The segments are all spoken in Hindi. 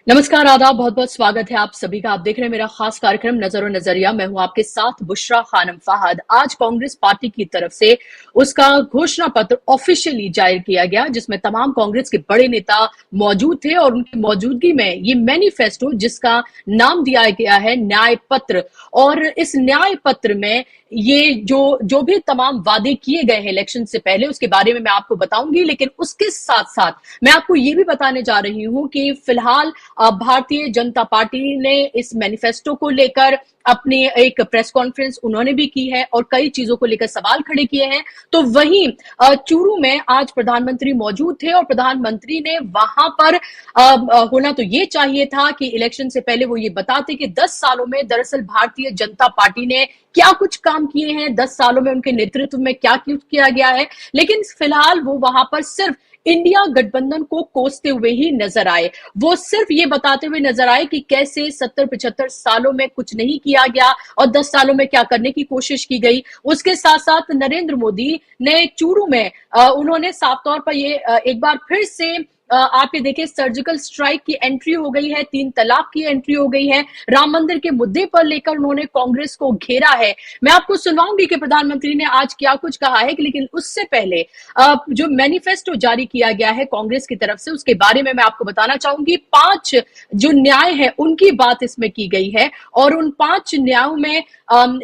नमस्कार, आदाब, बहुत बहुत स्वागत है आप सभी का। आप देख रहे हैं मेरा खास कार्यक्रम नजर और नजरिया। मैं हूं आपके साथ बुशरा खानम फहद। आज कांग्रेस पार्टी की तरफ से उसका घोषणा पत्र ऑफिशियली जारी किया गया, जिसमें तमाम कांग्रेस के बड़े नेता मौजूद थे और उनकी मौजूदगी में ये मैनिफेस्टो, जिसका नाम दिया गया है न्याय पत्र, और इस न्याय पत्र में ये जो भी तमाम वादे किए गए हैं इलेक्शन से पहले, उसके बारे में मैं आपको बताऊंगी। लेकिन उसके साथ साथ मैं आपको ये भी बताने जा रही हूं कि फिलहाल भारतीय जनता पार्टी ने इस मैनिफेस्टो को लेकर अपनी एक प्रेस कॉन्फ्रेंस उन्होंने भी की है और कई चीजों को लेकर सवाल खड़े किए हैं। तो वहीं चूरू में आज प्रधानमंत्री मौजूद थे और प्रधानमंत्री ने वहां पर होना तो ये चाहिए था कि इलेक्शन से पहले वो ये बताते कि 10 सालों में दरअसल भारतीय जनता पार्टी ने क्या कुछ काम किए हैं, 10 सालों में उनके नेतृत्व में क्या कुछ किया गया है। लेकिन फिलहाल वो वहां पर सिर्फ इंडिया गठबंधन को कोसते हुए ही नजर आए। वो सिर्फ ये बताते हुए नजर आए कि कैसे 70-75 सालों में कुछ नहीं किया गया और 10 सालों में क्या करने की कोशिश की गई। उसके साथ साथ नरेंद्र मोदी ने चूरू में उन्होंने साफ तौर पर ये एक बार फिर से आप ये देखिए, सर्जिकल स्ट्राइक की एंट्री हो गई है, 3 तलाक की एंट्री हो गई है, राम मंदिर के मुद्दे पर लेकर उन्होंने कांग्रेस को घेरा है। मैं आपको सुनाऊंगी कि प्रधानमंत्री ने आज क्या कुछ कहा है, लेकिन उससे पहले जो मैनिफेस्टो जारी किया गया है कांग्रेस की तरफ से, उसके बारे में मैं आपको बताना चाहूंगी। 5 जो न्याय है उनकी बात इसमें की गई है और उन 5 न्यायों में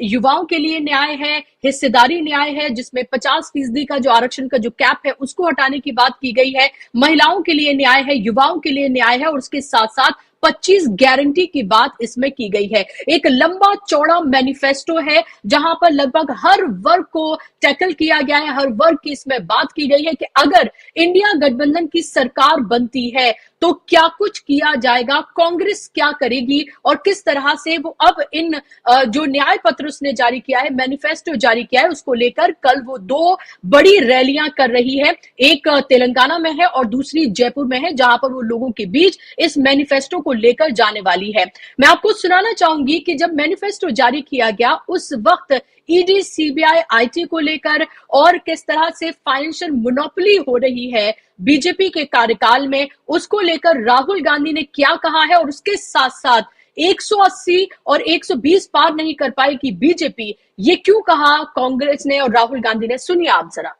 युवाओं के लिए न्याय है, हिस्सेदारी न्याय है, जिसमें 50% का जो आरक्षण का जो कैप है उसको हटाने की बात की गई है, महिलाओं के लिए न्याय है, युवाओं के लिए न्याय है और उसके साथ साथ 25 गारंटी की बात इसमें की गई है। एक लंबा चौड़ा मैनिफेस्टो है जहां पर लगभग हर वर्ग को टैकल किया गया है, हर वर्ग की इसमें बात की गई है कि अगर इंडिया गठबंधन की सरकार बनती है तो क्या कुछ किया जाएगा, कांग्रेस क्या करेगी और किस तरह से वो अब इन जो न्याय पत्र उसने जारी किया है, मैनिफेस्टो जारी किया है, उसको लेकर कल वो 2 बड़ी रैलियां कर रही है। एक तेलंगाना में है और दूसरी जयपुर में है, जहां पर वो लोगों के बीच इस मैनिफेस्टो को लेकर जाने वाली है। मैं आपको सुनाना चाहूंगी कि जब मैनिफेस्टो जारी किया गया उस वक्त ईडी, सीबीआई, आईटी को लेकर और किस तरह से फाइनेंशियल मोनोपोली हो रही है बीजेपी के कार्यकाल में, उसको लेकर राहुल गांधी ने क्या कहा है और उसके साथ साथ 180 और 120 पार नहीं कर पाएगी बीजेपी, ये क्यों कहा कांग्रेस ने और राहुल गांधी ने, सुनिए आप जरा।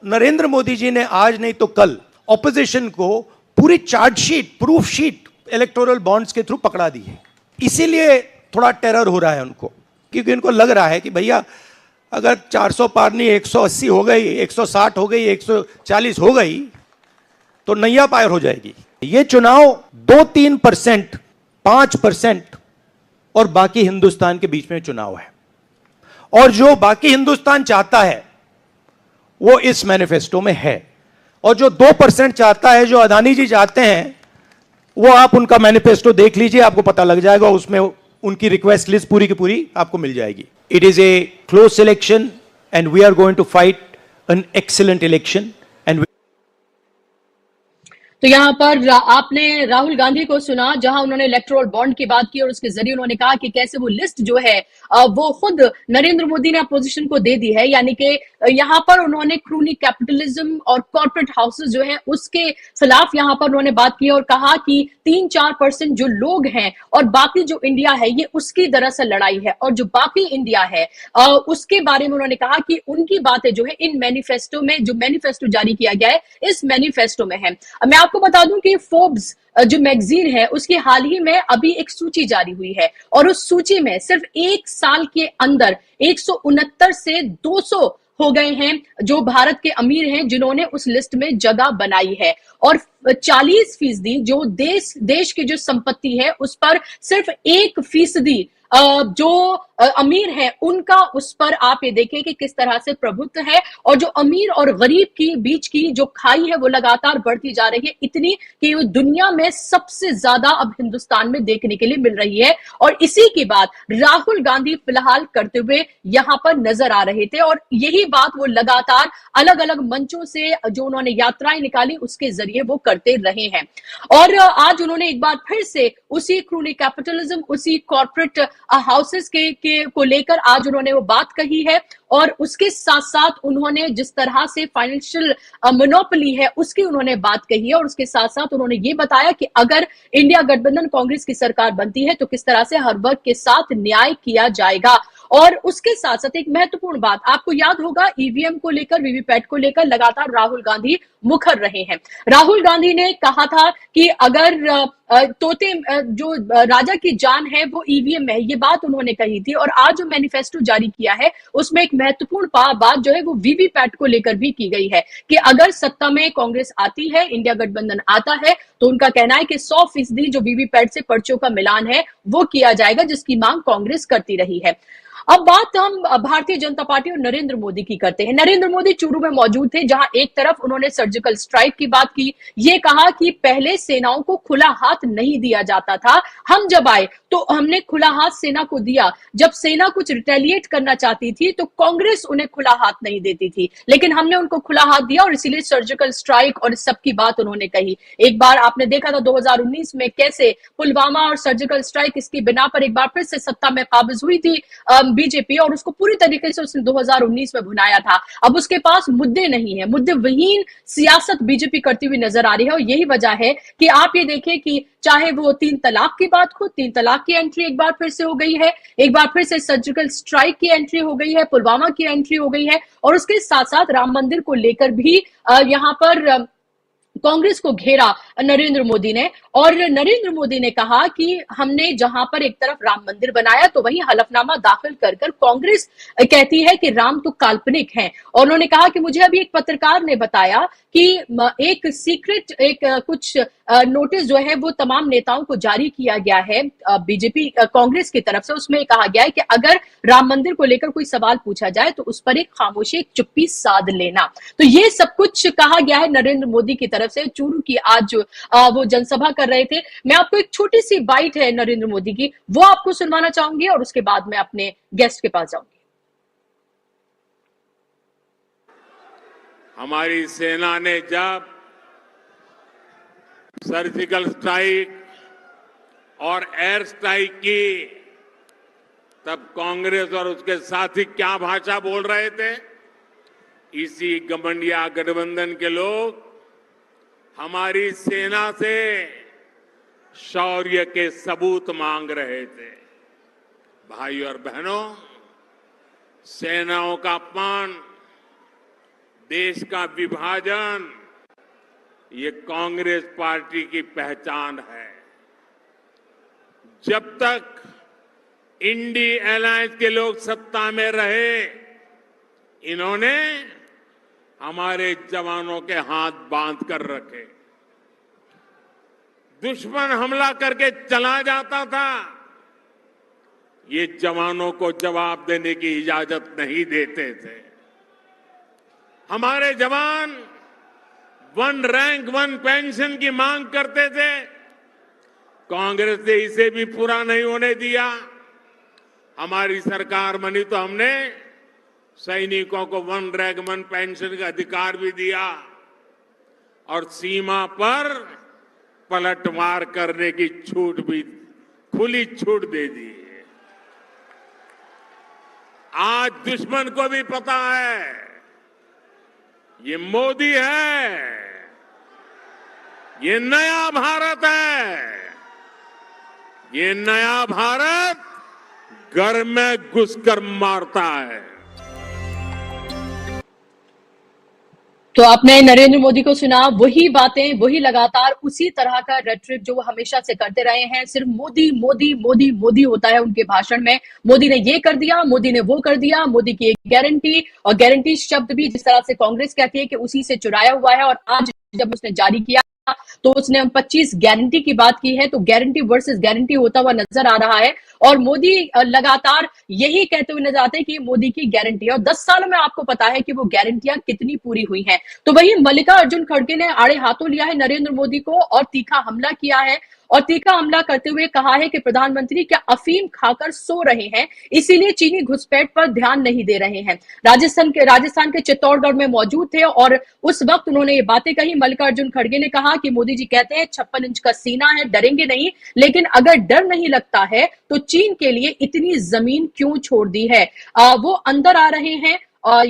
नरेंद्र मोदी जी ने आज नहीं तो कल ऑपोजिशन को पूरी chargesheet, proof sheet electoral bonds के थ्रू पकड़ा दी है। इसीलिए थोड़ा टेरर हो रहा है उनको, क्योंकि उनको लग रहा है कि भैया अगर 400 पार नहीं 180 हो गई, 160 हो गई, 140 हो गई तो नैया पार हो जाएगी। ये चुनाव 2-3%, 5% और बाकी हिंदुस्तान के बीच में चुनाव है, और जो बाकी हिंदुस्तान चाहता है वो इस मैनिफेस्टो में है, और जो 2% चाहता है, जो अदानी जी चाहते हैं, वो आप उनका मैनिफेस्टो देख लीजिए, आपको पता लग जाएगा। उसमें उनकी रिक्वेस्ट लिस्ट पूरी की पूरी आपको मिल जाएगी। It is a close election and we are going to fight an excellent election. तो यहाँ पर आपने राहुल गांधी को सुना, जहां उन्होंने इलेक्टोरल बॉन्ड की बात की और उसके जरिए उन्होंने कहा कि कैसे वो लिस्ट जो है वो खुद नरेंद्र मोदी ने अपोजिशन को दे दी है। यानी कि यहाँ पर उन्होंने क्रूनी कैपिटलिज्म और कॉर्पोरेट हाउसेस जो है उसके खिलाफ यहाँ पर उन्होंने बात की और कहा कि 3-4% जो लोग हैं और बाकी जो इंडिया है ये उसकी दरअसल लड़ाई है, और जो बाकी इंडिया है उसके बारे में उन्होंने कहा कि उनकी बातें जो है इन मैनिफेस्टो में, जो मैनिफेस्टो जारी किया गया है इस मैनिफेस्टो में है। मैं आपको बता दूं कि फोर्ब्स जो मैगजीन है उसकी हाल ही में अभी एक सूची जारी हुई है और उस सूची में सिर्फ 1 साल के अंदर 169 से 200 हो गए हैं जो भारत के अमीर हैं जिन्होंने उस लिस्ट में जगह बनाई है, और 40% जो देश की जो संपत्ति है उस पर सिर्फ 1% जो अमीर है उनका उस पर आप ये देखें कि किस तरह से प्रभुत्व है, और जो अमीर और गरीब की बीच की जो खाई है वो लगातार बढ़ती जा रही है, इतनी कि वो दुनिया में सबसे ज्यादा अब हिंदुस्तान में देखने के लिए मिल रही है। और इसी की बात राहुल गांधी फिलहाल करते हुए यहां पर नजर आ रहे थे, और यही बात वो लगातार अलग अलग मंचों से जो उन्होंने यात्राएं निकाली उसके जरिए वो करते रहे हैं। और आज उन्होंने एक बार फिर से उसी क्रूनी कैपिटलिज्म, उसी कॉर्पोरेट हाउसेस के को लेकर आज उन्होंने वो बात कही है। और उसके साथ साथ उन्होंने जिस तरह से फाइनेंशियल मोनोपोली है उसकी उन्होंने बात कही है, और उसके साथ साथ उन्होंने ये बताया कि अगर इंडिया गठबंधन कांग्रेस की सरकार बनती है तो किस तरह से हर वर्ग के साथ न्याय किया जाएगा। और उसके साथ साथ एक महत्वपूर्ण बात, आपको याद होगा ईवीएम को लेकर, वीवीपैट को लेकर लगातार राहुल गांधी मुखर रहे हैं। राहुल गांधी ने कहा था कि अगर तोते जो राजा की जान है वो ईवीएम में है, ये बात उन्होंने कही थी। और आज जो मैनिफेस्टो जारी किया है उसमें एक महत्वपूर्ण बात जो है वो वीवीपैट को लेकर भी की गई है कि अगर सत्ता में कांग्रेस आती है, इंडिया गठबंधन आता है, तो उनका कहना है कि 100% जो वीवीपैट से पर्चों का मिलान है वो किया जाएगा, जिसकी मांग कांग्रेस करती रही है। अब बात हम भारतीय जनता पार्टी और नरेंद्र मोदी की करते हैं। नरेंद्र मोदी चूरू में मौजूद थे, जहां एक तरफ उन्होंने सर्जिकल स्ट्राइक की बात की, ये कहा कि पहले सेनाओं को खुला हाथ नहीं दिया जाता था, हम जब आए तो हमने खुला हाथ सेना को दिया। जब सेना कुछ रिटेलिएट करना चाहती थी तो कांग्रेस उन्हें खुला हाथ नहीं देती थी, लेकिन हमने उनको खुला हाथ दिया और इसीलिए सर्जिकल स्ट्राइक और इस सब की बात उन्होंने कही। एक बार आपने देखा था 2019 में कैसे पुलवामा और सर्जिकल स्ट्राइक इसकी बिना पर एक बार फिर से सत्ता में काबिज हुई थी बीजेपी, और उसको पूरी तरीके से उसने 2019 में भुनाया था। अब उसके पास मुद्दे नहीं है, मुद्दे विहीन सियासत बीजेपी करती हुई नजर आ रही है। और यही वजह है कि आप ये देखें कि चाहे वो 3 तलाक की बात हो, 3 तलाक की एंट्री एक बार फिर से हो गई है, एक बार फिर से सर्जिकल स्ट्राइक की एंट्री हो गई है, पुलवामा की एंट्री हो गई है, और उसके साथ साथ राम मंदिर को लेकर भी यहां पर कांग्रेस को घेरा नरेंद्र मोदी ने। और नरेंद्र मोदी ने कहा कि हमने जहां पर एक तरफ राम मंदिर बनाया तो वहीं हलफनामा दाखिल कर कांग्रेस कहती है कि राम तो काल्पनिक है। और उन्होंने कहा कि मुझे अभी एक पत्रकार ने बताया कि एक सीक्रेट कुछ नोटिस जो है वो तमाम नेताओं को जारी किया गया है बीजेपी कांग्रेस की तरफ से। उसमें कहा गया है कि अगर राम मंदिर को लेकर कोई सवाल पूछा जाए तो उस पर एक खामोशी, एक चुप्पी साध लेना। तो ये सब कुछ कहा गया है नरेंद्र मोदी की तरफ से। चूरू की आज वो जनसभा कर रहे थे। मैं आपको एक छोटी सी बाइट है नरेंद्र मोदी की, वो आपको सुनवाना चाहूंगी और उसके बाद मैं अपने गेस्ट के पास जाऊंगी। हमारी सेना ने जब सर्जिकल स्ट्राइक और एयर स्ट्राइक की, तब कांग्रेस और उसके साथी क्या भाषा बोल रहे थे? इसी गठबंधन गठबंधन के लोग हमारी सेना से शौर्य के सबूत मांग रहे थे। भाई और बहनों, सेनाओं का अपमान, देश का विभाजन, ये कांग्रेस पार्टी की पहचान है। जब तक इंडी अलायंस के लोग सत्ता में रहे, इन्होंने हमारे जवानों के हाथ बांध कर रखे। दुश्मन हमला करके चला जाता था, ये जवानों को जवाब देने की इजाजत नहीं देते थे। हमारे जवान 1 रैंक 1 पेंशन की मांग करते थे, कांग्रेस ने इसे भी पूरा नहीं होने दिया। हमारी सरकार बनी तो हमने सैनिकों को 1 रैंक 1 पेंशन का अधिकार भी दिया और सीमा पर पलटवार करने की छूट भी, खुली छूट दे दी। आज दुश्मन को भी पता है ये मोदी है, ये नया भारत है। ये नया भारत घर में घुसकर मारता है। तो आपने नरेंद्र मोदी को सुना, वही बातें, वही लगातार उसी तरह का रेटरिक जो वो हमेशा से करते रहे हैं। सिर्फ मोदी मोदी मोदी मोदी होता है उनके भाषण में। मोदी ने ये कर दिया, मोदी ने वो कर दिया, मोदी की एक गारंटी, और गारंटी शब्द भी जिस तरह से कांग्रेस कहती है कि उसी से चुराया हुआ है। और आज जब उसने जारी किया तो उसने 25 गारंटी की बात की है, तो गारंटी वर्सेस गारंटी होता हुआ नजर आ रहा है। और मोदी लगातार यही कहते हुए नजर आते हैं कि मोदी की गारंटी है, और 10 सालों में आपको पता है कि वो गारंटियां कितनी पूरी हुई हैं। तो वही मल्लिकार्जुन खड़गे ने आड़े हाथों लिया है नरेंद्र मोदी को और तीखा हमला किया है। और तीखा हमला करते हुए कहा है कि प्रधानमंत्री क्या अफीम खाकर सो रहे हैं, इसीलिए चीनी घुसपैठ पर ध्यान नहीं दे रहे हैं। राजस्थान के चित्तौड़गढ़ में मौजूद थे और उस वक्त उन्होंने ये बातें कही। मल्लिकार्जुन खड़गे ने कहा कि मोदी जी कहते हैं 56 इंच का सीना है, डरेंगे नहीं, लेकिन अगर डर नहीं लगता है तो चीन के लिए इतनी जमीन क्यों छोड़ दी है। वो अंदर आ रहे हैं,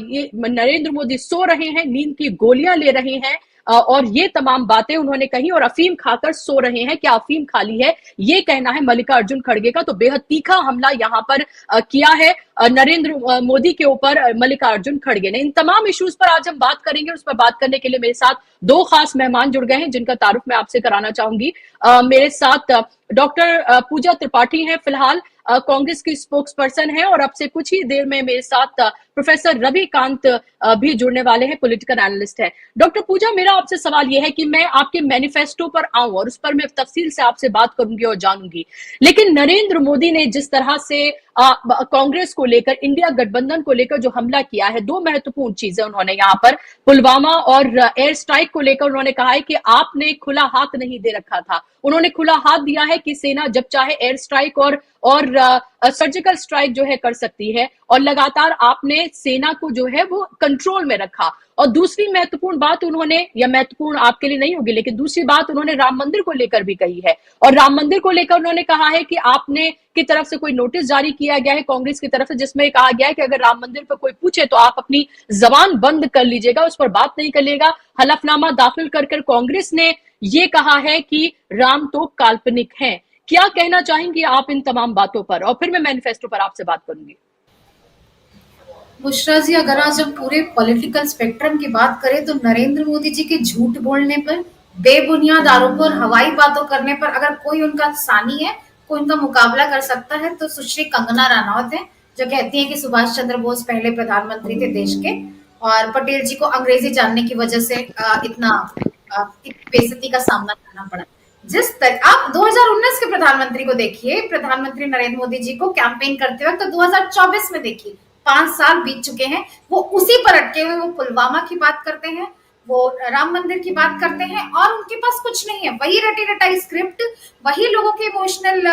ये नरेंद्र मोदी सो रहे हैं, नींद की गोलियां ले रहे हैं, और ये तमाम बातें उन्होंने कही, और अफीम खाकर सो रहे हैं। क्या अफीम खा ली है, ये कहना है मल्लिकार्जुन खड़गे का। तो बेहद तीखा हमला यहां पर किया है नरेंद्र मोदी के ऊपर मल्लिकार्जुन खड़गे ने। इन तमाम इश्यूज पर आज हम बात करेंगे। उस पर बात करने के लिए मेरे साथ दो खास मेहमान जुड़ गए हैं, जिनका तारुफ मैं आपसे कराना चाहूंगी। मेरे साथ डॉक्टर पूजा त्रिपाठी हैं, फिलहाल कांग्रेस की स्पोक्स पर्सन है, और अब से कुछ ही देर में मेरे साथ प्रोफेसर रविकांत भी जुड़ने वाले हैं, पॉलिटिकल एनालिस्ट है। डॉक्टर पूजा, मेरा आपसे सवाल यह है कि मैं आपके मैनिफेस्टो पर आऊं और उस पर मैं तफसील से आपसे बात करूंगी और जानूंगी, लेकिन नरेंद्र मोदी ने जिस तरह से कांग्रेस को लेकर, इंडिया गठबंधन को लेकर जो हमला किया है, दो महत्वपूर्ण चीजें उन्होंने यहाँ पर पुलवामा और एयर स्ट्राइक को लेकर उन्होंने कहा है कि आपने खुला हाथ नहीं दे रखा था। उन्होंने खुला हाथ दिया है कि सेना जब चाहे एयर स्ट्राइक और सर्जिकल स्ट्राइक जो है कर सकती है, और लगातार आपने सेना को जो है वो कंट्रोल में रखा। और दूसरी महत्वपूर्ण बात उन्होंने, या महत्वपूर्ण आपके लिए नहीं होगी, लेकिन दूसरी बात उन्होंने राम मंदिर को लेकर भी कही है, और राम मंदिर को लेकर उन्होंने कहा है कि आपने की तरफ से कोई नोटिस जारी किया गया है कांग्रेस की तरफ से, जिसमें कहा गया है कि अगर राम मंदिर पर कोई पूछे तो आप अपनी जबान बंद कर लीजिएगा, उस पर बात नहीं करिएगा। हलफनामा दाखिल कर कांग्रेस ने ये कहा है कि राम तो काल्पनिक हैं। क्या कहना चाहेंगे आप इन तमाम बातों पर, और फिर मैं मैनिफेस्टो पर आपसे बात करूंगी। बुशरा जी, अगर आज हम पूरे पॉलिटिकल स्पेक्ट्रम की बात करें तो नरेंद्र मोदी जी के झूठ बोलने पर, बेबुनियाद आरोपों और हवाई बातों करने पर अगर कोई उनका सानी है, कोई उनका मुकाबला कर सकता है तो सुश्री कंगना रनौत है, जो कहती हैं कि सुभाष चंद्र बोस पहले प्रधानमंत्री थे देश के, और पटेल जी को अंग्रेजी जानने की वजह से इतना बेइज्जती का सामना करना पड़ा। जिस तरह आप 2019 के प्रधानमंत्री को देखिए, प्रधानमंत्री नरेंद्र मोदी जी को कैंपेन करते वक्त, तो 2024 में देखिए 5 साल बीत चुके हैं, वो उसी पर अटके हुए, वो पुलवामा की बात करते हैं, वो राम मंदिर की बात करते हैं, और उनके पास कुछ नहीं है, वही रटी रटाई स्क्रिप्ट, वही लोगों के इमोशनल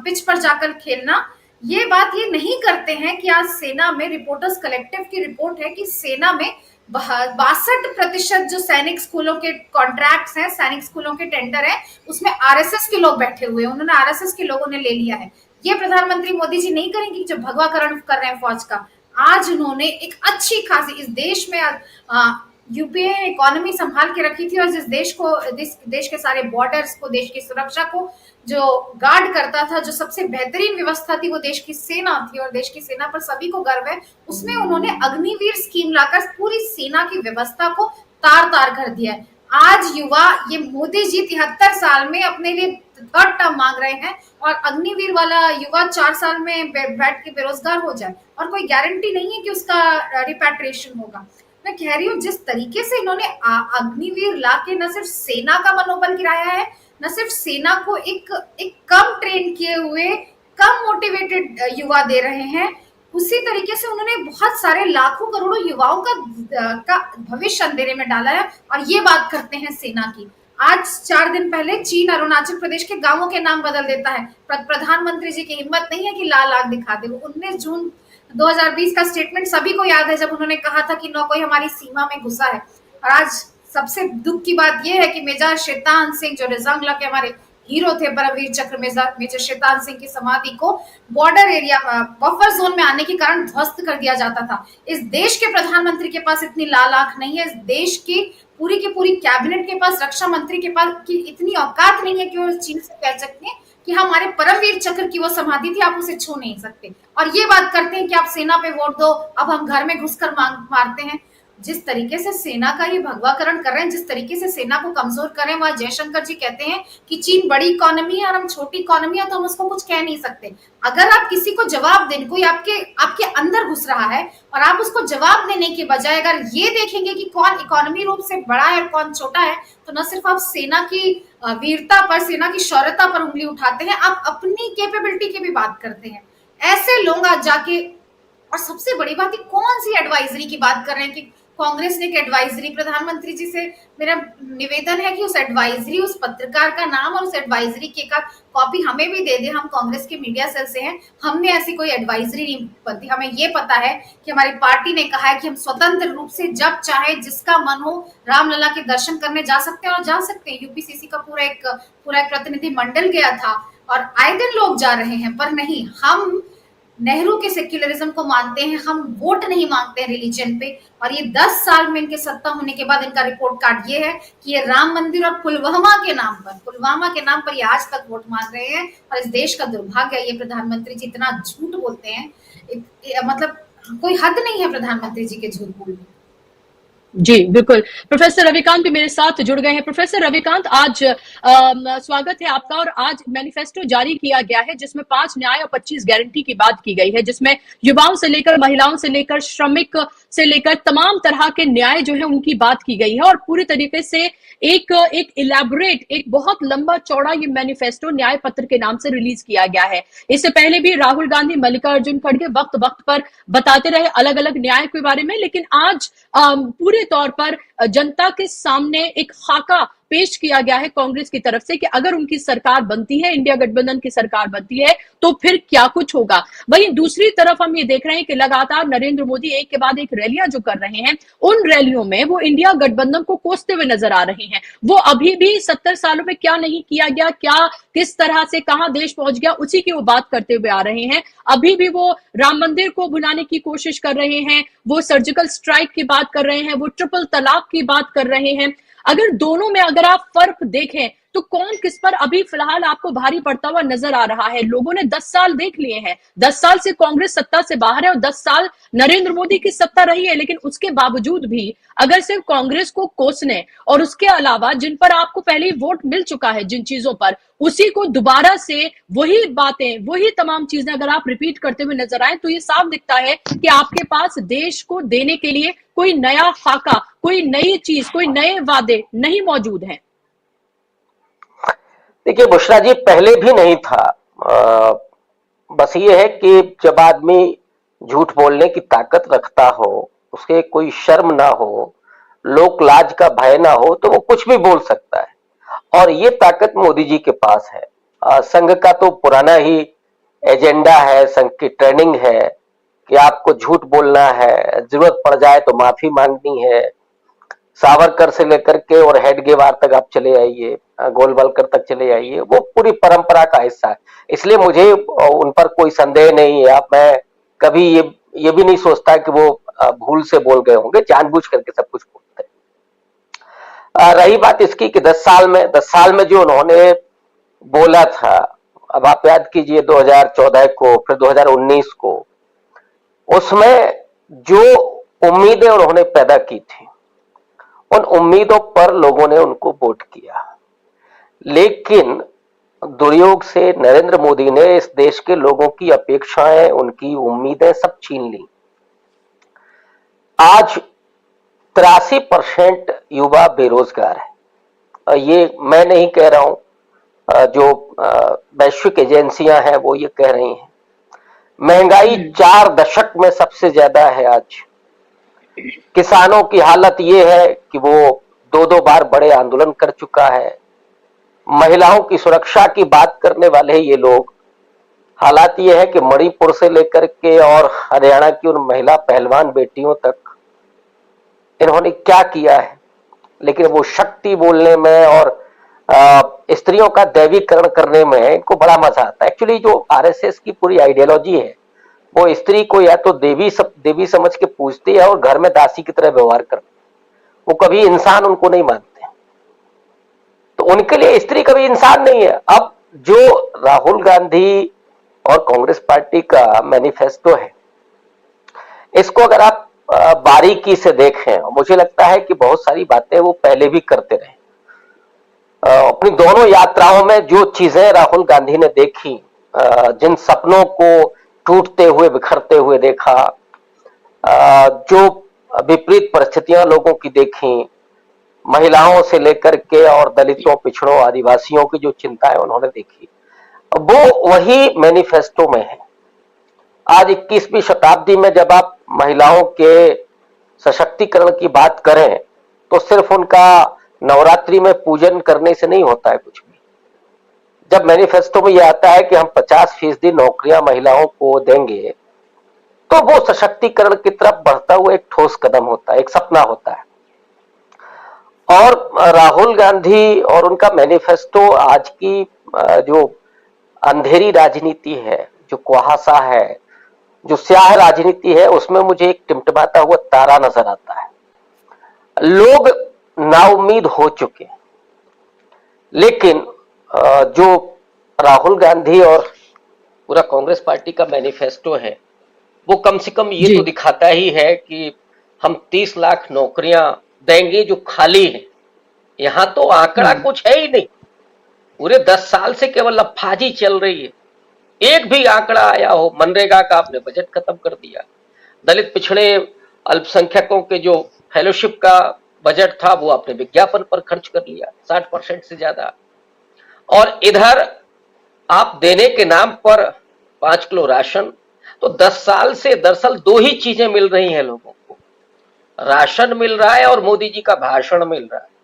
पिच पर जाकर खेलना। ये बात ये नहीं करते हैं कि आज सेना में, रिपोर्टर्स कलेक्टिव की रिपोर्ट है कि सेना में 62% जो सैनिक स्कूलों के कॉन्ट्रैक्ट्स हैं, सैनिक स्कूलों के टेंडर हैं, उसमें आरएसएस के लोग बैठे हुए हैं, उन्होंने आरएसएस के लोगों ने ले लिया है। ये प्रधानमंत्री मोदी जी नहीं करेंगे जो भगवाकरण कर रहे हैं फौज का। आज उन्होंने एक अच्छी खासी इस देश में यूपीए इकोनॉमी संभाल के रखी थी, और जिस देश के सारे बॉर्डर्स को, देश की सुरक्षा को जो गार्ड करता था, जो सबसे बेहतरीन व्यवस्था थी, वो देश की सेना थी, और देश की सेना पर सभी को गर्व है। उसमें उन्होंने अग्निवीर स्कीम लाकर पूरी सेना की व्यवस्था को तार तार कर दिया है। आज युवा, ये मोदी जी 73 साल में अपने लिए थर्ड टर्म मांग रहे हैं, और अग्निवीर वाला युवा 4 साल में बैठ के बेरोजगार हो जाए, और कोई गारंटी नहीं है कि उसका रिपैट्रिएशन होगा। मैं कह रही हूँ, जिस तरीके से इन्होंने अग्निवीर लाके न सिर्फ सेना का मनोबल गिराया है, न सिर्फ सेना को एक कम ट्रेन किए हुए, कम मोटिवेटेड युवा दे रहे हैं, उसी तरीके से उन्होंने बहुत सारे लाखों करोड़ों युवाओं का भविष्य अंधेरे में डाला है। और ये बात करते हैं सेना की। आज 4 दिन पहले चीन अरुणाचल प्रदेश के गांवों के नाम बदल देता है। प्रधानमंत्री जी की हिम्मत नहीं है कि लाल आग दिखा दे। वो 19 जून 2020 का स्टेटमेंट सभी को याद है, जब उन्होंने कहा था कि न कोई हमारी सीमा में घुसा है। और आज सबसे दुख की बात यह है कि मेजर शैतान सिंह, जो रिजंगला के हमारे हीरो थे, परमवीर चक्र मेजर शैतान सिंह की समाधि को बॉर्डर एरिया, बफर जोन में आने के कारण ध्वस्त कर दिया जाता था। इस देश के प्रधानमंत्री के पास इतनी लाल आंख नहीं है, इस देश की पूरी कैबिनेट के पास, रक्षा मंत्री के पास की इतनी औकात नहीं है कि वो चीन से कह सकते हैं कि हमारे परमवीर चक्र की वो समाधि थी, आप उसे छू नहीं सकते। और ये बात करते हैं कि आप सेना पे वोट दो, अब हम घर में घुसकर मारते हैं। जिस तरीके से सेना का ये भगवाकरण कर रहे हैं, जिस तरीके से सेना को कमजोर कर रहे हैं, वह जयशंकर जी कहते हैं कि चीन बड़ी इकोनॉमी है और हम छोटी इकोनॉमी है, तो हम उसको कुछ कह नहीं सकते। अगर आप किसी को जवाब दें, कोई आपके अंदर घुस रहा है और आप उसको जवाब देने के बजाय अगर ये देखेंगे कि कौन इकोनॉमी रूप से बड़ा है और कौन छोटा है, तो न सिर्फ आप सेना की वीरता पर, सेना की शौर्यता पर उंगली उठाते हैं, आप अपनी कैपेबिलिटी की भी बात करते हैं। ऐसे लोग आज जाके, और सबसे बड़ी बात है, कौन सी एडवाइजरी की बात कर रहे हैं कि कांग्रेस ने एक एडवाइजरी, प्रधानमंत्री जी से मेरा निवेदन है कि उस एडवाइजरी, उस पत्रकार का नाम और उस एडवाइजरी के का कॉपी हमें भी दे दे। हम कांग्रेस के मीडिया सेल से हैं, हमने ऐसी कोई एडवाइजरी नहीं बनती। हमें ये पता है कि हमारी पार्टी ने कहा है कि हम स्वतंत्र रूप से जब चाहे, जिसका मन हो, रामलला के दर्शन करने जा सकते हैं और जा सकते हैं। यूपीसीसी का पूरा एक प्रतिनिधि मंडल गया था और आए दिन लोग जा रहे हैं, पर नहीं, हम नेहरू के सेक्युलरिज्म को मानते हैं, हम वोट नहीं मांगते हैं रिलीजन पे। और ये 10 साल में इनके सत्ता होने के बाद इनका रिपोर्ट कार्ड ये है कि ये राम मंदिर और पुलवामा के नाम पर ये आज तक वोट मांग रहे हैं। और इस देश का दुर्भाग्य है, ये प्रधानमंत्री जी इतना झूठ बोलते हैं, मतलब कोई हद नहीं है प्रधानमंत्री जी के झूठ बोलने। जी बिल्कुल। प्रोफेसर रविकांत भी मेरे साथ जुड़ गए हैं। प्रोफेसर रविकांत, आज स्वागत है आपका। और आज मैनिफेस्टो जारी किया गया है जिसमें 5 न्याय और 25 गारंटी की बात की गई है, जिसमें युवाओं से लेकर महिलाओं से लेकर श्रमिक से लेकर तमाम तरह के न्याय जो है उनकी बात की गई है। और पूरी तरीके से एक इलेबोरेट, एक बहुत लंबा चौड़ा ये मैनिफेस्टो न्याय पत्र के नाम से रिलीज किया गया है। इससे पहले भी राहुल गांधी, मल्लिकार्जुन खड़गे वक्त वक्त पर बताते रहे अलग अलग न्याय के बारे में, लेकिन आज पूरे तौर पर जनता के सामने एक खाका पेश किया गया है कांग्रेस की तरफ से कि अगर उनकी सरकार बनती है, इंडिया गठबंधन की सरकार बनती है, तो फिर क्या कुछ होगा। वहीं दूसरी तरफ हम ये देख रहे हैं कि लगातार नरेंद्र मोदी एक के बाद एक रैलियां जो कर रहे हैं, उन रैलियों में वो इंडिया गठबंधन को कोसते हुए नजर आ रहे हैं। वो अभी भी 70 सालों में क्या नहीं किया गया, क्या किस तरह से कहां देश पहुंच गया, उसी की वो बात करते हुए आ रहे हैं। अभी भी वो राम मंदिर को भुलाने की कोशिश कर रहे हैं, वो सर्जिकल स्ट्राइक की बात कर रहे हैं, वो ट्रिपल तलाक की बात कर रहे हैं। अगर दोनों में अगर आप फर्क देखें तो कौन किस पर अभी फिलहाल आपको भारी पड़ता हुआ नजर आ रहा है। लोगों ने 10 साल देख लिए हैं, 10 साल से कांग्रेस सत्ता से बाहर है और 10 साल नरेंद्र मोदी की सत्ता रही है, लेकिन उसके बावजूद भी अगर सिर्फ कांग्रेस को कोसने और उसके अलावा जिन पर आपको पहले ही वोट मिल चुका है, जिन चीजों पर, उसी को दोबारा से वही बातें, वही तमाम चीजें अगर आप रिपीट करते हुए नजर आए, तो ये साफ दिखता है कि आपके पास देश को देने के लिए कोई नया खाका, कोई नई चीज, कोई नए वादे नहीं मौजूद हैं। देखिए बुशरा जी, पहले भी नहीं था। बस ये है कि जब आदमी झूठ बोलने की ताकत रखता हो, उसके कोई शर्म ना हो, लोक लाज का भय ना हो, तो वो कुछ भी बोल सकता है। और ये ताकत मोदी जी के पास है। संघ का तो पुराना ही एजेंडा है, संघ की ट्रेनिंग है कि आपको झूठ बोलना है, जरूरत पड़ जाए तो माफी मांगनी है। सावरकर से लेकर के और हेडगेवार तक आप चले आइए, गोलवलकर तक चले आइए, वो पूरी परंपरा का हिस्सा है। इसलिए मुझे उन पर कोई संदेह नहीं है। मैं कभी ये भी नहीं सोचता कि वो भूल से बोल गए होंगे, जानबूझ करके सब कुछ बोलते हैं। रही बात इसकी कि 10 साल में जो उन्होंने बोला था, अब आप याद कीजिए 2014 को, फिर 2019 को, उसमें जो उम्मीदें उन्होंने पैदा की थी, उन उम्मीदों पर लोगों ने उनको वोट किया। लेकिन दुर्योग से नरेंद्र मोदी ने इस देश के लोगों की अपेक्षाएं, उनकी उम्मीदें सब छीन ली। आज 83% युवा बेरोजगार है। ये मैं नहीं कह रहा हूं, जो वैश्विक एजेंसियां हैं वो ये कह रही हैं। महंगाई 4 दशक में सबसे ज्यादा है आज। किसानों की हालत ये है कि वो 2-2 बार बड़े आंदोलन कर चुका है। महिलाओं की सुरक्षा की बात करने वाले ये लोग, हालात ये है कि मणिपुर से लेकर के और हरियाणा की उन महिला पहलवान बेटियों तक इन्होंने क्या किया है। लेकिन वो शक्ति बोलने में और स्त्रियों का दैवीकरण करने में इनको बड़ा मजा आता है। एक्चुअली जो आरएसएस की पूरी आइडियोलॉजी है, वो स्त्री को या तो देवी समझ के पूजती है और घर में दासी की तरह व्यवहार करती है। वो कभी इंसान उनको नहीं मानते, तो उनके लिए स्त्री कभी इंसान नहीं है। अब जो राहुल गांधी और कांग्रेस पार्टी का मैनिफेस्टो है, इसको अगर आप बारीकी से देखें, मुझे लगता है कि बहुत सारी बातें वो पहले भी करते रहे। अपनी दोनों यात्राओं में जो चीजें राहुल गांधी ने देखी, जिन सपनों को टूटते हुए, बिखरते हुए देखा, जो विपरीत परिस्थितियां लोगों की देखी, महिलाओं से लेकर के और दलितों, पिछड़ों, आदिवासियों की जो चिंताएं उन्होंने देखी, वो वही मैनिफेस्टो में है। आज 21वीं शताब्दी में जब आप महिलाओं के सशक्तिकरण की बात करें, तो सिर्फ उनका नवरात्रि में पूजन करने से नहीं होता है कुछ भी। जब मैनिफेस्टो में यह आता है कि हम 50% नौकरियां महिलाओं को देंगे, तो वो सशक्तिकरण की तरफ बढ़ता हुआ एक ठोस कदम होता है, एक सपना होता है। और राहुल गांधी और उनका मैनिफेस्टो आज की जो अंधेरी राजनीति है, जो कुहासा है, जो स्याह राजनीति है, उसमें मुझे एक टिमटिमाता हुआ तारा नजर आता है। लोग नाउम्मीद हो चुके हैं, लेकिन जो राहुल गांधी और पूरा कांग्रेस पार्टी का मैनिफेस्टो है, वो कम से कम ये तो दिखाता ही है कि हम 30 लाख नौकरियां देंगे जो खाली है। यहां तो आंकड़ा कुछ है ही नहीं, पूरे 10 साल से केवल लफाजी चल रही है। एक भी आंकड़ा आया हो? मनरेगा का आपने बजट खत्म कर दिया, दलित पिछड़े अल्पसंख्यकों के जो फेलोशिप का बजट था वो आपने विज्ञापन पर खर्च कर लिया 60% से ज्यादा। और इधर आप देने के नाम पर 5 किलो राशन, तो 10 साल से दरअसल 2 ही चीजें मिल रही हैं लोगों को, राशन मिल रहा है और मोदी जी का भाषण मिल रहा है।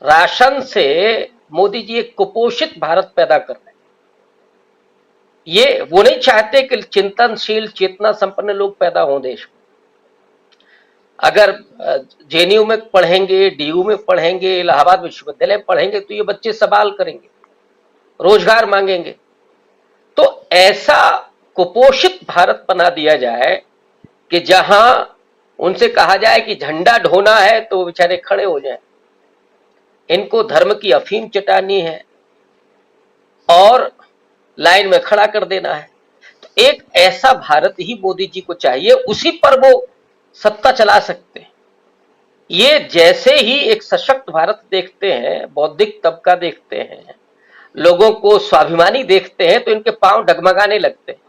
राशन से मोदी जी एक कुपोषित भारत पैदा कर रहे हैं। ये वो नहीं चाहते कि चिंतनशील चेतना संपन्न लोग पैदा हों देश में। अगर जेएनयू में पढ़ेंगे, डीयू में पढ़ेंगे, इलाहाबाद विश्वविद्यालय में पढ़ेंगे तो ये बच्चे सवाल करेंगे, रोजगार मांगेंगे। तो ऐसा कुपोषित भारत बना दिया जाए कि जहां उनसे कहा जाए कि झंडा ढोना है तो वो बेचारे खड़े हो जाएं। इनको धर्म की अफीम चटानी है और लाइन में खड़ा कर देना है। तो एक ऐसा भारत ही मोदी जी को चाहिए, उसी पर वो सत्ता चला सकते हैं। ये जैसे ही एक सशक्त भारत देखते हैं, बौद्धिक तबका देखते हैं, लोगों को स्वाभिमानी देखते हैं, तो इनके पांव डगमगाने लगते हैं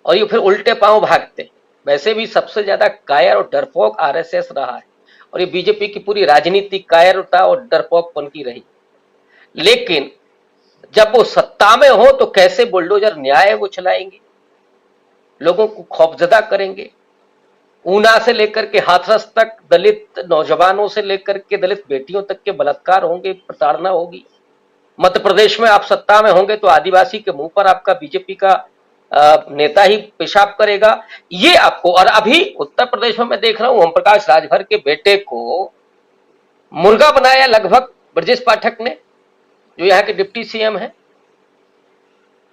और ये फिर उल्टे पांव भागते हैं। वैसे भी सबसे ज्यादा कायर और डरपोक आरएसएस रहा है और ये बीजेपी की पूरी राजनीति कायरता और डरपोकपन की रही। लेकिन जब वो सत्ता में हो तो कैसे बुलडोजर न्याय वो चलाएंगे, लोगों को खौफजदा करेंगे। ऊना से लेकर के हाथरस तक दलित नौजवानों से लेकर के दलित बेटियों तक के बलात्कार होंगे, प्रताड़ना होगी। मध्य प्रदेश में आप सत्ता में होंगे तो आदिवासी के मुंह पर आपका बीजेपी का नेता ही पेशाब करेगा। ये आपको, और अभी उत्तर प्रदेश में मैं देख रहा हूं ओम प्रकाश राजभर के बेटे को मुर्गा बनाया लगभग ब्रजेश पाठक ने, जो यहाँ के डिप्टी सीएम है।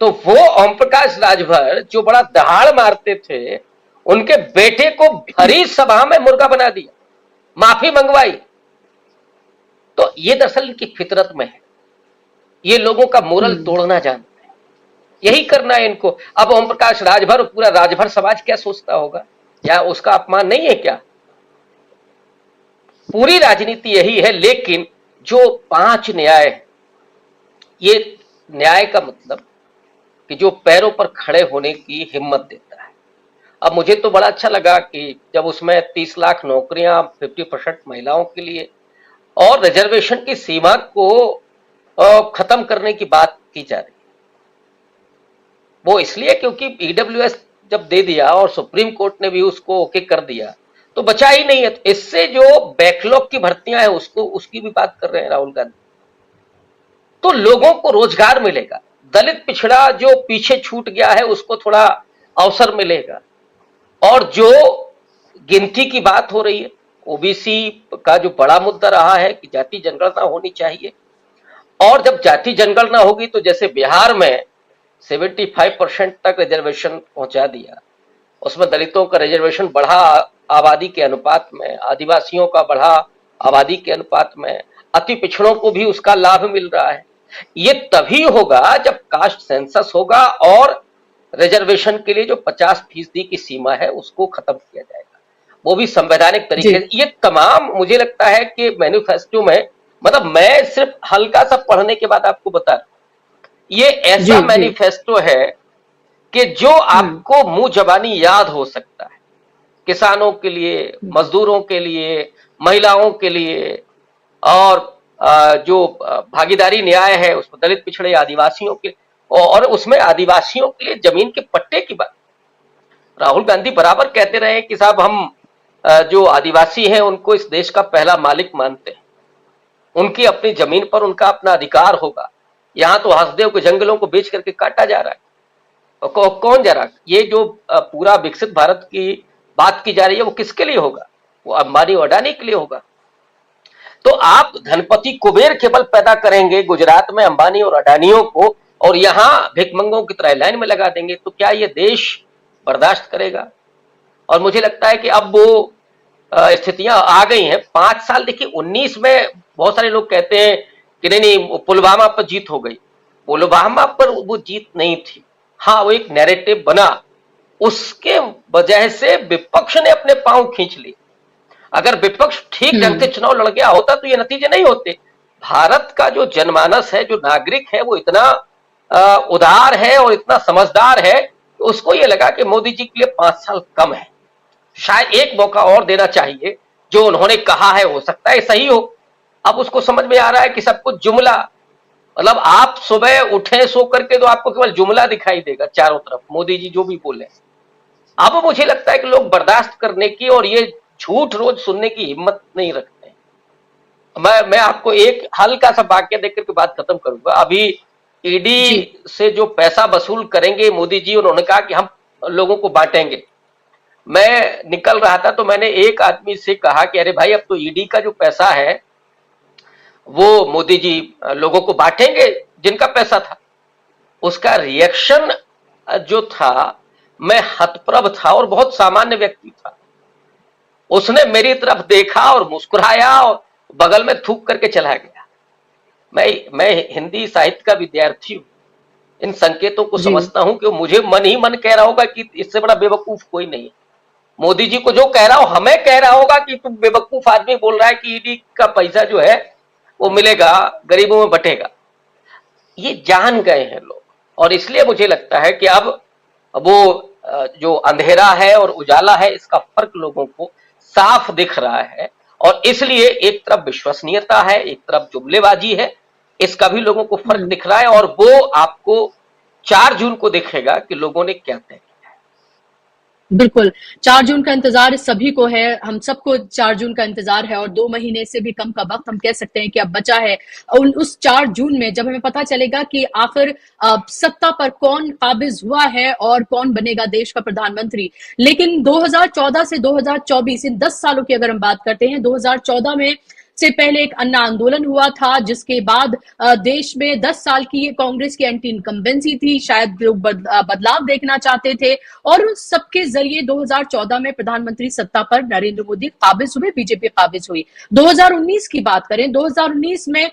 तो वो ओम प्रकाश राजभर जो बड़ा दहाड़ मारते थे, उनके बेटे को भरी सभा में मुर्गा बना दिया, माफी मंगवाई। तो ये दरअसल इनकी फितरत में है, ये लोगों का मोरल तोड़ना जानते हैं, यही करना है इनको। अब ओम प्रकाश राजभर और पूरा राजभर समाज क्या सोचता होगा? या उसका अपमान नहीं है क्या? पूरी राजनीति यही है। लेकिन जो 5 न्याय है, ये न्याय का मतलब कि जो पैरों पर खड़े होने की हिम्मत देता है। अब मुझे तो बड़ा अच्छा लगा कि जब उसमें 30 लाख नौकरियां 50% महिलाओं के लिए और रिजर्वेशन की सीमा को खत्म करने की बात की जा रही है। वो इसलिए क्योंकि ईडब्ल्यूएस जब दे दिया और सुप्रीम कोर्ट ने भी उसको ओके कर दिया तो बचा ही नहीं है। तो इससे जो बैकलॉग की भर्तियां हैं उसकी भी बात कर रहे हैं राहुल गांधी। तो लोगों को रोजगार मिलेगा, दलित पिछड़ा जो पीछे छूट गया है उसको थोड़ा अवसर मिलेगा। और जो गिनती की बात हो रही है, ओबीसी का जो बड़ा मुद्दा रहा है कि जाति जनगणना होनी चाहिए, और जब जाति जनगणना होगी तो जैसे बिहार में 75% तक रिजर्वेशन पहुंचा दिया, उसमें दलितों का रिजर्वेशन बढ़ा आबादी के अनुपात में, आदिवासियों का बढ़ा आबादी के अनुपात में, अति पिछड़ों को भी उसका लाभ मिल रहा है। ये तभी होगा जब कास्ट सेंसस होगा और रिजर्वेशन के लिए जो 50% की सीमा है उसको खत्म किया जाएगा, वो भी संवैधानिक तरीके से। ये तमाम मुझे लगता है कि मैनिफेस्टो में, मतलब मैं सिर्फ हल्का सा पढ़ने के बाद आपको बता रहा हूं, ये ऐसा मैनिफेस्टो है कि जो आपको मुंह जबानी याद हो सकता है। किसानों के लिए, मजदूरों के लिए, महिलाओं के लिए, और जो भागीदारी न्याय है उसमें दलित पिछड़े आदिवासियों के, और उसमें आदिवासियों के लिए जमीन के पट्टे की बात राहुल गांधी बराबर कहते रहे कि साहब हम जो आदिवासी हैं उनको इस देश का पहला मालिक मानते हैं, उनकी अपनी जमीन पर उनका अपना अधिकार होगा। यहां तो हंसदेव के जंगलों को बेच करके काटा जा रहा है, और कौन जा रहा है? ये जो पूरा विकसित भारत की बात की जा रही है वो किसके लिए होगा? वो अंबानी और अडानी के लिए होगा। तो आप धनपति कुबेर केवल पैदा करेंगे गुजरात में अंबानी और अडानियों को, और यहां भिखमंगों की तरह लाइन में लगा देंगे, तो क्या ये देश बर्दाश्त करेगा? और मुझे लगता है कि अब वो स्थितियां आ गई हैं। 5 साल, देखिए 19 में बहुत सारे लोग कहते हैं कि नहीं पुलवामा पर जीत हो गई। पुलवामा पर वो जीत नहीं थी, हाँ वो एक नैरेटिव बना, उसके वजह से विपक्ष ने अपने पांव खींच लिए। अगर विपक्ष ठीक ढंग से चुनाव लड़ गया होता तो ये नतीजे नहीं होते। भारत का जो जनमानस है, जो नागरिक है, वो इतना उदार है और इतना समझदार है, उसको ये लगा कि मोदी जी के लिए 5 साल कम है, शायद एक मौका और देना चाहिए। जो उन्होंने कहा है हो सकता है सही हो। अब उसको समझ में आ रहा है कि सब कुछ जुमला, मतलब आप सुबह उठे सो करके तो आपको केवल जुमला दिखाई देगा चारों तरफ, मोदी जी जो भी बोले। अब मुझे लगता है कि लोग बर्दाश्त करने की और ये झूठ रोज सुनने की हिम्मत नहीं रखते। मैं आपको एक हल्का सा वाक्य देकर के बात खत्म करूंगा। अभी ईडी से जो पैसा वसूल करेंगे मोदी जी, उन्होंने कहा कि हम लोगों को बांटेंगे। मैं निकल रहा था तो मैंने एक आदमी से कहा कि अरे भाई, अब तो ईडी का जो पैसा है वो मोदी जी लोगों को बांटेंगे जिनका पैसा था। उसका रिएक्शन जो था, मैं हतप्रभ था और बहुत सामान्य व्यक्ति था। उसने मेरी तरफ देखा और मुस्कुराया और बगल में थूक करके चला गया। मैं हिंदी साहित्य का विद्यार्थी हूं, इन संकेतों को समझता हूं कि मुझे मन ही मन कह रहा होगा कि इससे बड़ा बेवकूफ कोई नहीं है। मोदी जी को जो कह रहा हो, हमें कह रहा होगा कि तुम बेवकूफ आदमी बोल रहा है कि ईडी का पैसा जो है वो मिलेगा, गरीबों में बटेगा। ये जान गए हैं लोग, और इसलिए मुझे लगता है कि अब वो जो अंधेरा है और उजाला है, इसका फर्क लोगों को साफ दिख रहा है। और इसलिए एक तरफ विश्वसनीयता है, एक तरफ जुमलेबाजी है, इसका भी लोगों को फर्क दिख रहा है। और वो आपको 4 जून को दिखेगा कि लोगों ने क्या तय किया है। बिल्कुल, 4 जून का इंतजार सभी को है, हम सबको 4 जून का इंतजार है, और 2 महीने से भी कम का वक्त हम कह सकते हैं कि अब बचा है। उस 4 जून में जब हमें पता चलेगा कि आखिर सत्ता पर कौन काबिज हुआ है और कौन बनेगा देश का प्रधानमंत्री। लेकिन 2014 से 2024 इन 10 सालों की अगर हम बात करते हैं, 2014 में से पहले एक अन्ना आंदोलन हुआ था, जिसके बाद देश में 10 साल की ये कांग्रेस की एंटी इनकम्बेंसी थी। शायद लोग बदलाव देखना चाहते थे, और उस सबके जरिए 2014 में प्रधानमंत्री सत्ता पर नरेंद्र मोदी काबिज हुए, बीजेपी काबिज हुई। 2019 की बात करें, 2019 में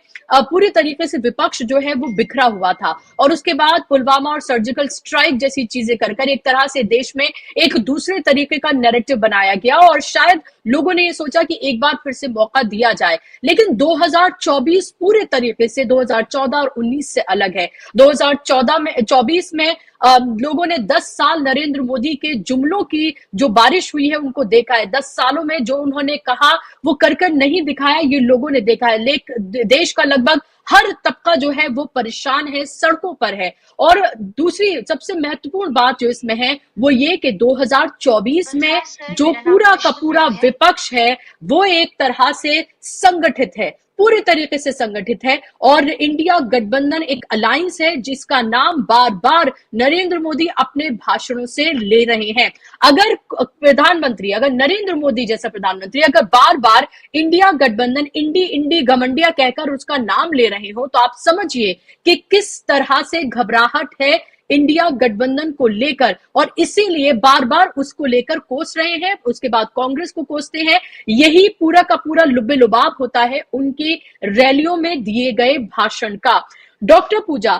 पूरे तरीके से विपक्ष जो है वो बिखरा हुआ था, और उसके बाद पुलवामा और सर्जिकल स्ट्राइक जैसी चीजें कर एक तरह से देश में एक दूसरे तरीके का नैरेटिव बनाया गया, और शायद लोगों ने ये सोचा कि एक बार फिर से मौका दिया जाए। लेकिन 2024 पूरे तरीके से 2014 और 19 से अलग है। 2024 में लोगों ने 10 साल नरेंद्र मोदी के जुमलों की जो बारिश हुई है उनको देखा है। 10 सालों में जो उन्होंने कहा वो कर नहीं दिखाया, ये लोगों ने देखा है। देश का लगभग हर तबका जो है वो परेशान है, सड़कों पर है। और दूसरी सबसे महत्वपूर्ण बात जो इसमें है वो ये कि 2024 में जो पूरा का पूरा विपक्ष है वो एक तरह से संगठित है, पूरे तरीके से संगठित है, और इंडिया गठबंधन एक अलायंस है जिसका नाम बार बार नरेंद्र मोदी अपने भाषणों से ले रहे हैं। अगर प्रधानमंत्री, अगर नरेंद्र मोदी जैसा प्रधानमंत्री अगर बार बार इंडिया गठबंधन, इंडी घमंडिया कहकर उसका नाम ले रहे हो, तो आप समझिए कि किस तरह से घबराहट है इंडिया गठबंधन को लेकर, और इसीलिए बार बार उसको लेकर कोस रहे हैं। उसके बाद कांग्रेस को कोसते हैं। यही पूरा का पूरा लुब्बे लुबाब होता है उनकी रैलियों में दिए गए भाषण का। डॉक्टर पूजा,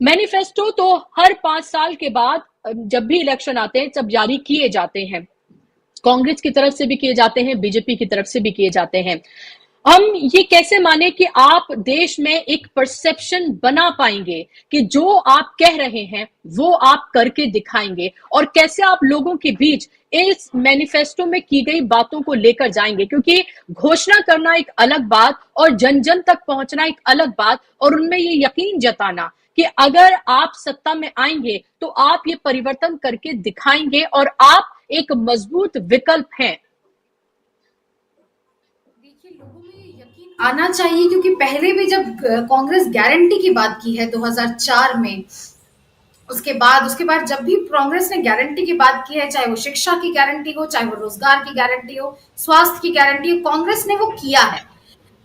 मैनिफेस्टो तो हर 5 साल के बाद जब भी इलेक्शन आते हैं तब जारी किए जाते हैं, कांग्रेस की तरफ से भी किए जाते हैं, बीजेपी की तरफ से भी किए जाते हैं। हम ये कैसे माने कि आप देश में एक परसेप्शन बना पाएंगे कि जो आप कह रहे हैं वो आप करके दिखाएंगे, और कैसे आप लोगों के बीच इस मैनिफेस्टो में की गई बातों को लेकर जाएंगे? क्योंकि घोषणा करना एक अलग बात और जन जन तक पहुंचना एक अलग बात, और उनमें ये यकीन जताना कि अगर आप सत्ता में आएंगे तो आप ये परिवर्तन करके दिखाएंगे और आप एक मजबूत विकल्प हैं। आना चाहिए, क्योंकि पहले भी जब कांग्रेस गारंटी की बात की है 2004 में, उसके बाद जब भी कांग्रेस ने गारंटी की बात की है, चाहे वो शिक्षा की गारंटी हो, चाहे वो रोजगार की गारंटी हो, स्वास्थ्य की गारंटी हो, कांग्रेस ने वो किया है।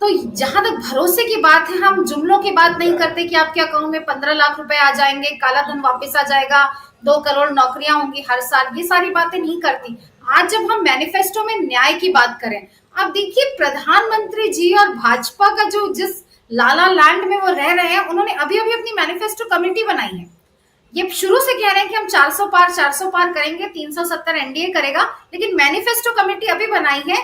तो जहां तक भरोसे की बात है, हम जुमलों की बात नहीं करते कि आपके अकाउंट में 15 लाख रुपए आ जाएंगे, काला धन वापस आ जाएगा, 2 करोड़ नौकरियां होंगी हर साल, ये सारी बातें नहीं करती। आज जब हम मैनिफेस्टो में न्याय की बात करें, अब देखिए प्रधानमंत्री जी और भाजपा का जो जिस लाला लैंड में वो रह रहे हैं, उन्होंने अभी अभी अपनी मैनिफेस्टो कमेटी बनाई है। ये शुरू से कह रहे हैं कि हम 400 पार करेंगे, 370 एनडीए करेगा, लेकिन मैनिफेस्टो कमेटी अभी बनाई है।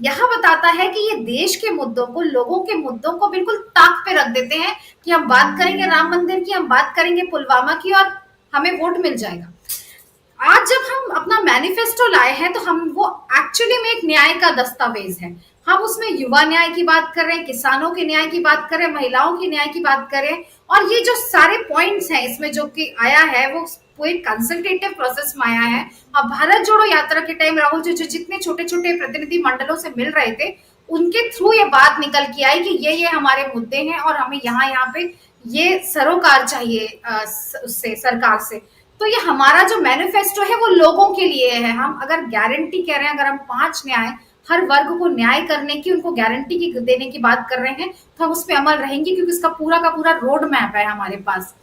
यह बताता है कि ये देश के मुद्दों को, लोगों के मुद्दों को बिल्कुल ताक पे रख देते हैं कि हम बात करेंगे राम मंदिर की, हम बात करेंगे पुलवामा की और हमें वोट मिल जाएगा। आज जब हम अपना मैनिफेस्टो लाए हैं तो हम वो एक्चुअली में एक न्याय का दस्तावेज है। हम उसमें युवा न्याय की बात कर रहे हैं, किसानों के न्याय की बात कर रहे हैं, महिलाओं के न्याय की बात कर रहे हैं, और ये जो सारे पॉइंट्स हैं इसमें जो कि आया है वो एक कंसल्टेटिव प्रोसेस में आया है। अब भारत जोड़ो यात्रा के टाइम राहुल जी जो जितने छोटे छोटे प्रतिनिधि मंडलों से मिल रहे थे, उनके थ्रू ये बात निकल के आई कि ये हमारे मुद्दे हैं और हमें यहाँ पे ये सरोकार चाहिए उससे, सरकार से। तो ये हमारा जो मैनिफेस्टो है वो लोगों के लिए है। हम अगर गारंटी कह रहे हैं, अगर हम 5 न्याय, हर वर्ग को न्याय करने की, उनको गारंटी की देने की बात कर रहे हैं, तो हम उस पर अमल रहेंगे, क्योंकि इसका पूरा का पूरा रोड मैप है हमारे पास।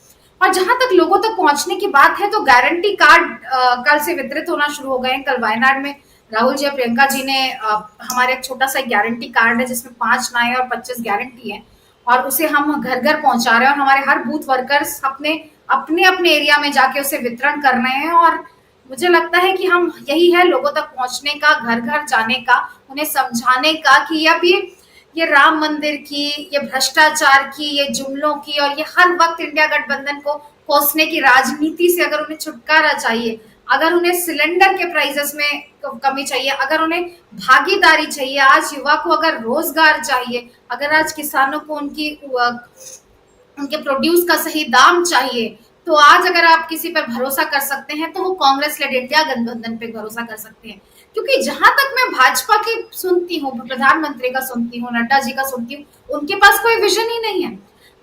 और जहां तक लोगों तक पहुंचने की बात है, तो गारंटी कार्ड कल से वितरित होना शुरू हो गए हैं। कल वायनाड में राहुल जी और प्रियंका जी ने हमारे एक छोटा सा गारंटी कार्ड है जिसमें 5 न्याय और 25 गारंटी है, और उसे हम घर घर पहुंचा रहे हैं, और हमारे हर बूथ वर्कर्स अपने अपने अपने एरिया में जाके उसे वितरण कर रहे हैं। और मुझे लगता है कि हम यही है लोगों तक पहुंचने का, घर घर जाने का, उन्हें समझाने का कि अब ये राम मंदिर की, ये भ्रष्टाचार की, ये जुमलों की, और ये हर वक्त इंडिया गठबंधन को कोसने की राजनीति से अगर उन्हें छुटकारा चाहिए, अगर उन्हें सिलेंडर के प्राइसेस में कमी चाहिए, अगर उन्हें भागीदारी चाहिए, आज युवा को अगर रोजगार चाहिए, अगर आज किसानों को उनके प्रोड्यूस का सही दाम चाहिए, तो आज अगर आप किसी पर भरोसा कर सकते हैं तो वो कांग्रेस लेड इंडिया गठबंधन पे भरोसा कर सकते हैं। क्योंकि जहां तक मैं भाजपा की सुनती हूँ, प्रधानमंत्री का सुनती हूँ, नड्डा जी का सुनती हूँ, उनके पास कोई विजन ही नहीं है।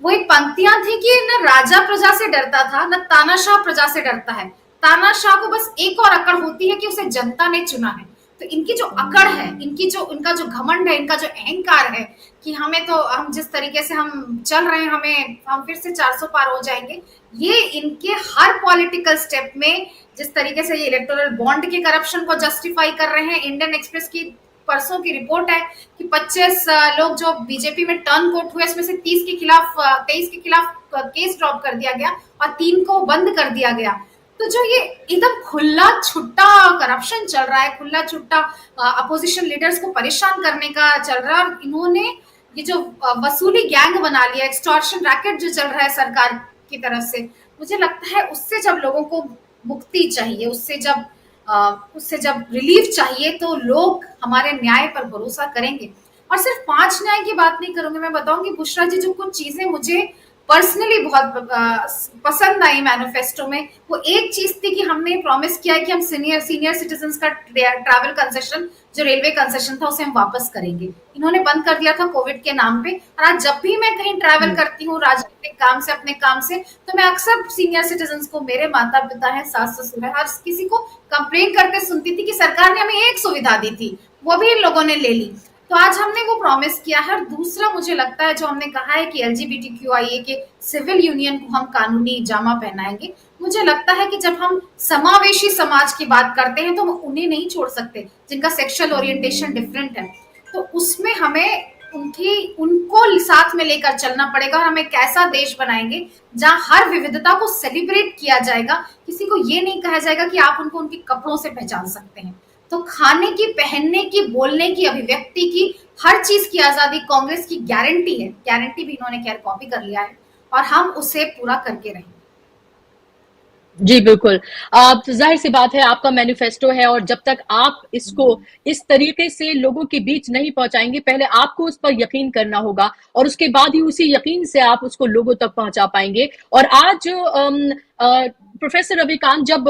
वो एक पंक्तियां थी कि न राजा प्रजा से डरता था, न तानाशाह प्रजा से डरता है। तानाशाह को बस एक और अकड़ होती है कि उसे जनता ने चुना है। तो इनकी जो अकड़ है, इनका जो घमंड है, इनका जो अहंकार है कि हम जिस तरीके से हम चल रहे हैं, हम फिर से 400 पार हो जाएंगे, ये इनके हर पॉलिटिकल स्टेप में, जिस तरीके से ये इलेक्टोरल बॉन्ड के करप्शन को जस्टिफाई कर रहे हैं। इंडियन एक्सप्रेस की परसों की रिपोर्ट है कि 25 लोग जो बीजेपी में टर्न कोट हुए, इसमें से 23 के खिलाफ केस ड्रॉप कर दिया गया और 3 को बंद कर दिया गया। तो जो ये एकदम खुला छुट्टा करप्शन चल रहा है, खुला छुट्टा अपोजिशन लीडर्स को परेशान करने का चल रहा है, और इन्होंने ये जो वसूली गैंग बना लिया, एक्सटॉर्शन रैकेट जो चल रहा है सरकार की तरफ से, मुझे लगता है उससे जब लोगों को मुक्ति चाहिए, उससे जब रिलीफ चाहिए, तो लोग हमारे न्याय पर भरोसा करेंगे। और सिर्फ 5 न्याय की बात नहीं करूंगी, मैं बताऊंगी बुशरा जी, जो कुछ चीजें मुझे पर्सनली बहुत पसंद आई मैनिफेस्टो में, वो एक चीज थी कि हमने प्रॉमिस किया है कि हम सीनियर सिटीजन्स का ट्रैवल कंसेशन, जो रेलवे कंसेशन था, उसे हम वापस करेंगे। इन्होंने बंद कर दिया था कोविड के नाम पे, और आज जब भी मैं कहीं ट्रैवल करती हूँ राजनीतिक काम से, अपने काम से, तो मैं अक्सर सीनियर सिटीजन्स को, मेरे माता पिता है, सास ससुर है, हर किसी को कंप्लेन करते सुनती थी कि सरकार ने हमें एक सुविधा दी थी, वो भी इन लोगों ने ले ली। तो आज हमने वो प्रॉमिस किया है। और दूसरा मुझे लगता है जो हमने कहा है कि LGBTQIA के सिविल यूनियन को हम कानूनी जामा पहनाएंगे। मुझे लगता है कि जब हम समावेशी समाज की बात करते हैं तो हम उन्हें नहीं छोड़ सकते जिनका सेक्सुअल ओरिएंटेशन डिफरेंट है। तो उसमें हमें उनको साथ में लेकर चलना पड़ेगा, और हम एक ऐसा देश बनाएंगे जहां हर विविधता को सेलिब्रेट किया जाएगा। किसी को ये नहीं कहा जाएगा कि आप उनको उनके कपड़ों से पहचान सकते हैं। तो खाने की, पहनने की, बोलने की, अभिव्यक्ति की, हर चीज की आजादी कांग्रेस की गारंटी है। गारंटी भी इन्होंने खैर कॉपी कर लिया है, और हम उसे पूरा करके रहेंगे। जी बिल्कुल। जाहिर सी बात है, आपका मैनिफेस्टो है, और जब तक आप इसको इस तरीके से लोगों के बीच नहीं पहुंचाएंगे, पहले आपको उस पर यकीन करना होगा, और उसके बाद ही उसी यकीन से आप उसको लोगों तक पहुंचा पाएंगे। और आज प्रोफेसर रविकांत, जब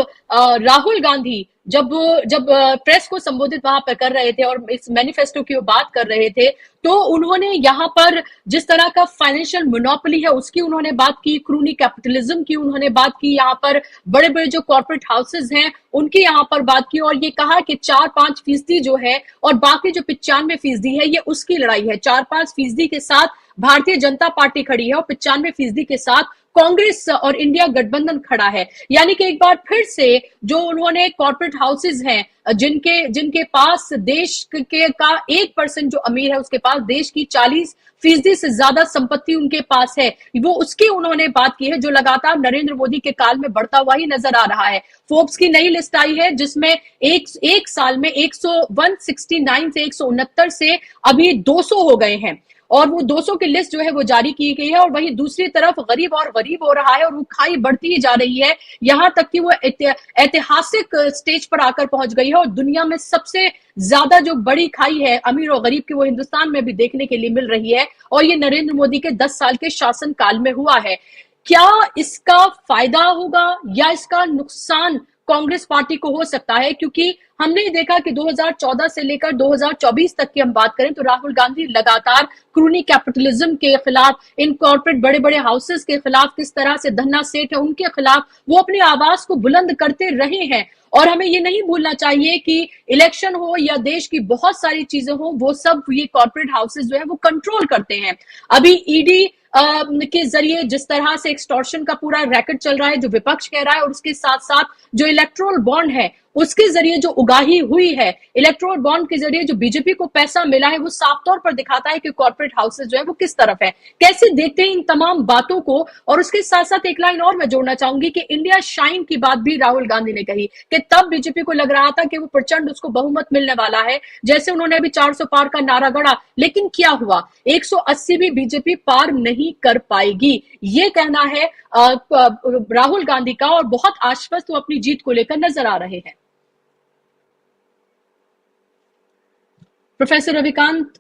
राहुल गांधी जब जब प्रेस को संबोधित वहां पर कर रहे थे और इस मैनिफेस्टो की बात कर रहे थे, तो उन्होंने यहाँ पर जिस तरह का फाइनेंशियल मोनोपोली है उसकी उन्होंने बात की, क्रूनी कैपिटलिज्म की उन्होंने बात की, यहाँ पर बड़े बड़े जो कॉर्पोरेट हाउसेज हैं उनकी यहाँ पर बात की, और ये कहा कि 4-5% जो है और बाकी जो 95% है ये उसकी लड़ाई है। 4-5% के साथ भारतीय जनता पार्टी खड़ी है और 95% के साथ कांग्रेस और इंडिया गठबंधन खड़ा है। यानी कि एक बार फिर से जो उन्होंने कॉर्पोरेट हाउसेज हैं जिनके पास देश के का 1% जो अमीर है उसके पास देश की 40% से ज्यादा संपत्ति उनके पास है, वो उसकी उन्होंने बात की है, जो लगातार नरेंद्र मोदी के काल में बढ़ता हुआ ही नजर आ रहा है। फोर्ब्स की नई लिस्ट आई है जिसमें एक साल में 169 से 169 से अभी 200 हो गए हैं, और वो 200 की लिस्ट जो है वो जारी की गई है। और वहीं दूसरी तरफ गरीब और गरीब हो रहा है और वो खाई बढ़ती ही जा रही है, यहां तक कि वो ऐतिहासिक स्टेज पर आकर पहुंच गई है, और दुनिया में सबसे ज्यादा जो बड़ी खाई है अमीर और गरीब की वो हिंदुस्तान में भी देखने के लिए मिल रही है, और ये नरेंद्र मोदी के 10 साल के शासन काल में हुआ है। क्या इसका फायदा होगा या इसका नुकसान कांग्रेस पार्टी को हो सकता है? क्योंकि हमने देखा कि 2014 से लेकर 2024 तक की हम बात करें तो राहुल गांधी लगातार क्रूनी कैपिटलिज्म के खिलाफ, इन कॉर्पोरेट बड़े बड़े हाउसेस के खिलाफ, किस तरह से धन्ना सेठ है उनके खिलाफ वो अपनी आवाज को बुलंद करते रहे हैं। और हमें ये नहीं भूलना चाहिए कि इलेक्शन हो या देश की बहुत सारी चीजें हो, वो सब ये कॉर्पोरेट हाउसेस जो है वो कंट्रोल करते हैं। अभी ईडी के जरिए जिस तरह से एक्सटॉर्शन का पूरा रैकेट चल रहा है, जो विपक्ष कह रहा है, और उसके साथ साथ जो इलेक्टोरल बॉन्ड है उसके जरिए जो उगाही हुई है, इलेक्टोरल बॉन्ड के जरिए जो बीजेपी को पैसा मिला है, वो साफ तौर पर दिखाता है कि कॉर्पोरेट हाउसेस जो है वो किस तरफ है। कैसे देखते हैं इन तमाम बातों को? और उसके साथ साथ एक लाइन और मैं जोड़ना चाहूंगी कि इंडिया शाइन की बात भी राहुल गांधी ने कही कि तब बीजेपी को लग रहा था कि वो प्रचंड उसको बहुमत मिलने वाला है, जैसे उन्होंने अभी 400 पार का नारा गढ़ा, लेकिन क्या हुआ? 180 भी बीजेपी पार नहीं कर पाएगी, ये कहना है राहुल गांधी का, और बहुत आश्वस्त वो अपनी जीत को लेकर नजर आ रहे हैं। प्रोफेसर रविकांत,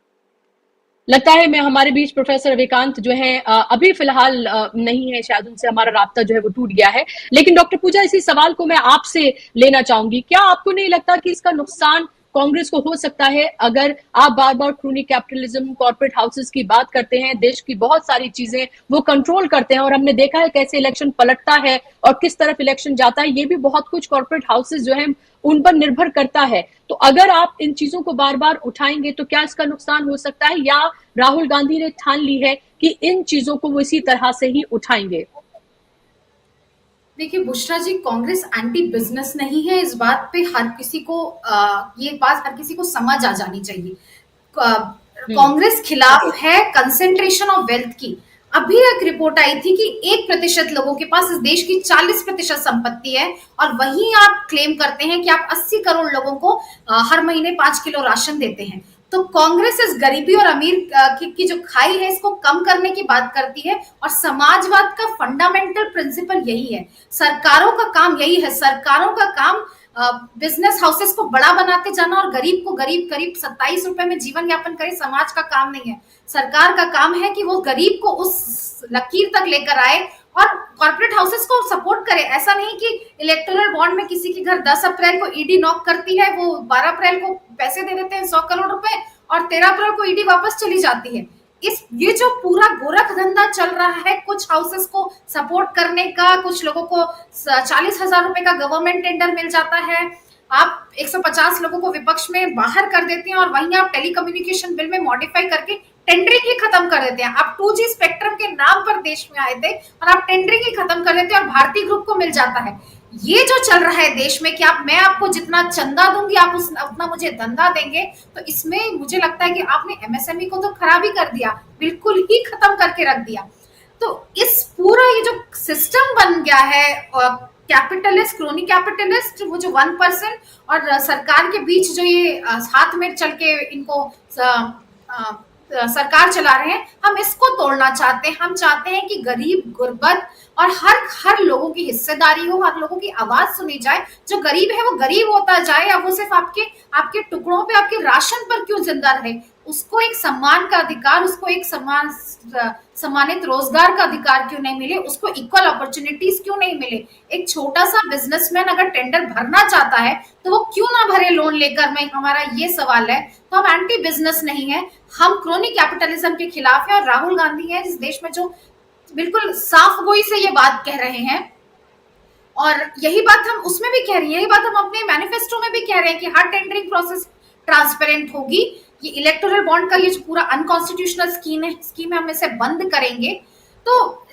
लगता है मैं हमारे बीच प्रोफेसर रविकांत जो है अभी फिलहाल नहीं है, शायद उनसे हमारा राब्ता जो है वो टूट गया है। लेकिन डॉक्टर पूजा, इसी सवाल को मैं आपसे लेना चाहूंगी, क्या आपको नहीं लगता कि इसका नुकसान कांग्रेस को हो सकता है? अगर आप बार बार क्रूनी कैपिटलिज्म, कॉर्पोरेट हाउसेस की बात करते हैं, देश की बहुत सारी चीजें वो कंट्रोल करते हैं, और हमने देखा है कैसे इलेक्शन पलटता है और किस तरफ इलेक्शन जाता है, ये भी बहुत कुछ कॉर्पोरेट हाउसेस जो है उन पर निर्भर करता है। तो अगर आप इन चीजों को बार बार उठाएंगे तो क्या इसका नुकसान हो सकता है, या राहुल गांधी ने ठान ली है कि इन चीजों को वो इसी तरह से ही उठाएंगे? देखिए बुशरा जी, कांग्रेस एंटी बिजनेस नहीं है, इस बात पे हर किसी को ये बात हर किसी को समझ आ जानी चाहिए। कांग्रेस खिलाफ है कंसेंट्रेशन ऑफ वेल्थ की। अभी एक रिपोर्ट आई थी कि 1% लोगों के पास इस देश की 40% संपत्ति है, और वहीं आप क्लेम करते हैं कि आप 80 करोड़ लोगों को हर महीने 5 किलो राशन देते हैं। तो कांग्रेस इस गरीबी और अमीर की जो खाई है इसको कम करने की बात करती है, और समाजवाद का फंडामेंटल प्रिंसिपल यही है। सरकारों का काम यही है, सरकारों का काम बिजनेस हाउसेस को बड़ा बनाते जाना और गरीब को करीब 27 रुपए में जीवन यापन करे, समाज का काम नहीं है। सरकार का काम है कि वो गरीब को उस लकीर तक लेकर आए और कॉर्पोरेट हाउसेस को सपोर्ट करे। ऐसा नहीं कि इलेक्टोरल बॉन्ड में किसी के घर 10 अप्रैल को ईडी नॉक करती है, वो 12 अप्रैल को पैसे दे देते हैं 100 करोड़ रुपए, और 13 अप्रैल को ईडी वापस चली जाती है। ये जो पूरा गोरख धंधा चल रहा है, कुछ हाउसेस को सपोर्ट करने का, कुछ लोगों को 40,000 रुपए का गवर्नमेंट टेंडर मिल जाता है, आप 150 लोगों को विपक्ष में बाहर कर देते हैं, और वहीं आप टेलीकम्युनिकेशन बिल में मॉडिफाई करके टेंडरिंग ही खत्म कर देते हैं। आप 2G स्पेक्ट्रम के नाम पर देश में आए थे और आप टेंडरिंग ही खत्म कर देते हैं और भारतीय ग्रुप को मिल जाता है। ये जो चल रहा है देश में कि मैं आपको जितना चंदा दूंगी आप उतना मुझे धंधा देंगे, तो इसमें मुझे लगता है कि आपने एमएसएमई को तो खराब ही कर दिया, बिल्कुल ही खत्म करके रख दिया। तो इस पूरा ये जो सिस्टम बन गया है कैपिटलिस्ट, क्रोनी कैपिटलिस्ट, वो जो 1% और सरकार के बीच जो ये हाथ में चल के इनको सरकार चला रहे हैं, हम इसको तोड़ना चाहते हैं। हम चाहते हैं कि गरीब, गुर्बत और हर लोगों की हिस्सेदारी हो, हर लोगों की आवाज सुनी जाए। जो गरीब है वो गरीब होता जाए, अब वो सिर्फ आपके टुकड़ों पे, आपके राशन पर क्यों जिंदा रहे, उसको एक सम्मान का अधिकार, उसको एक सम्मानित रोजगार का अधिकार क्यों नहीं मिले, उसको इक्वल अपॉर्चुनिटीज क्यों नहीं मिले। एक छोटा सा बिजनेसमैन अगर टेंडर भरना चाहता है तो वो क्यों ना भरे लोन लेकर, मैं हमारा ये सवाल है। तो हम एंटी बिजनेस नहीं है, हम क्रोनी कैपिटलिज्म के खिलाफ है। और राहुल गांधी है जिस देश में जो बिल्कुल साफ गोई से ये बात कह रहे हैं, और यही बात हम उसमें भी कह रहे हैं, यही बात हम अपने मैनिफेस्टो में भी कह रहे हैं कि हर टेंडरिंग प्रोसेस ट्रांसपेरेंट होगी। ये इलेक्टोरल बॉन्ड का ये जो पूरा अनकॉन्स्टिट्यूशनल स्कीम है हम इसे बंद करेंगे। तो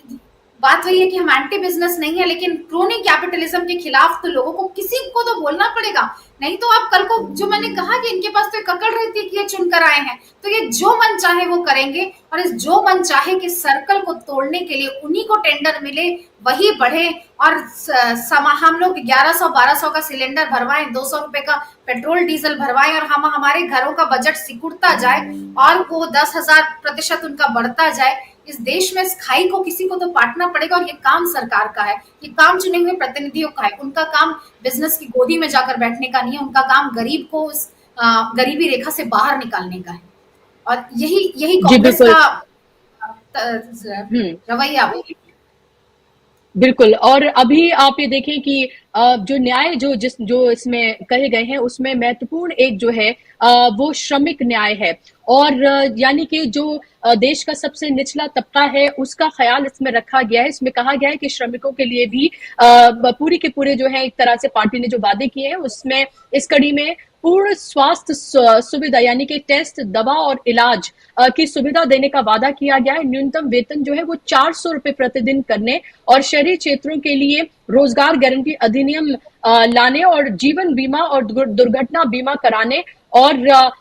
बात वही है कि हम एंटी बिजनेस नहीं है, लेकिन क्रोनी कैपिटलिज्म के खिलाफ तो लोगों को किसी को तो बोलना पड़ेगा। नहीं तो आप कल को, जो मैंने कहा कि इनके पास तो एक अकड़ रहती है कि ये चुनकर आए हैं, तो ये जो मन चाहे वो करेंगे। और इस जो मन चाहे के सर्कल को तोड़ने के लिए उन्हीं को टेंडर मिले, वही बढ़े, और हम लोग 1100-1200 का सिलेंडर भरवाएं, 200 रुपए का पेट्रोल डीजल भरवाएं, और हम हमारे घरों का बजट सिकुड़ता जाए और वो 10,000% उनका बढ़ता जाए। इस देश में इस खाई को किसी को तो पाटना पड़ेगा, और ये काम सरकार का है, ये काम चुने हुए प्रतिनिधियों का है। उनका काम बिजनेस की गोदी में जाकर बैठने का नहीं है, उनका काम गरीब को उस गरीबी रेखा से बाहर निकालने का है। और यही कांग्रेस का रवैया। बिल्कुल। और अभी आप ये देखें कि जो न्याय जो इसमें कहे गए हैं उसमें महत्वपूर्ण एक जो है वो श्रमिक न्याय है, और यानी कि जो देश का सबसे निचला तबका है उसका ख्याल इसमें रखा गया है। इसमें कहा गया है कि श्रमिकों के लिए भी पूरी के पूरे जो है एक तरह से पार्टी ने जो वादे किए हैं उसमें इस कड़ी में पूर्ण स्वास्थ्य सुविधा यानी कि टेस्ट, दवा और इलाज की सुविधा देने का वादा किया गया है। न्यूनतम वेतन जो है वो 400 रुपए प्रतिदिन करने, और शहरी क्षेत्रों के लिए रोजगार गारंटी अधिनियम लाने, और जीवन बीमा और दुर्घटना बीमा कराने, और